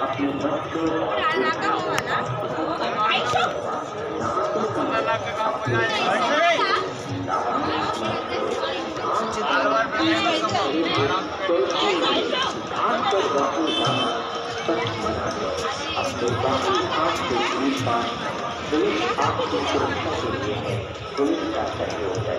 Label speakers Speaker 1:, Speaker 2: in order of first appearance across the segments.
Speaker 1: अपने बच्चों पुलिस आपकी सुरक्षा के लिए है। पुलिस का सहयोग है।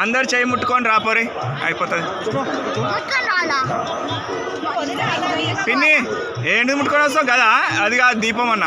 Speaker 2: అందరు చేయి ముట్టుకొని రాపోరే అయిపోతుంది. పిన్ని ఏంటి ముట్టుకొని వస్తావు కదా, అది కాదు దీపం అన్న.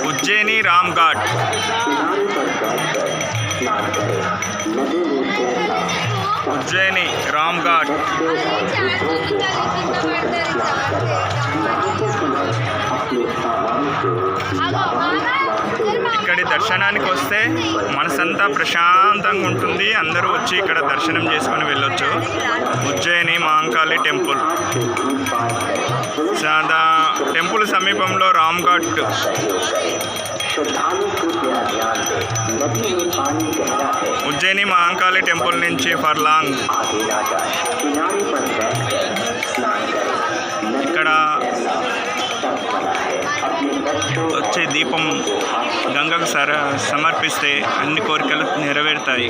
Speaker 2: उज्जैनी रामघाट उज्जैनी रामघाट ఇక్కడి దర్శనానికి వస్తే మనసంతా ప్రశాంతంగా ఉంటుంది. అందరూ వచ్చి ఇక్కడ దర్శనం చేసుకుని వెళ్ళొచ్చు. ఉజ్జయిని మహంకాళి టెంపుల్. టెంపుల్ సమీపంలో రామ్ఘాట్. ఉజ్జయిని మహంకాళి టెంపుల్ నుంచి ఫర్లాంగ్. ఇక్కడ వచ్చే దీపం గంగకు సమర్పిస్తే అన్ని కోరికలు నెరవేరుతాయి.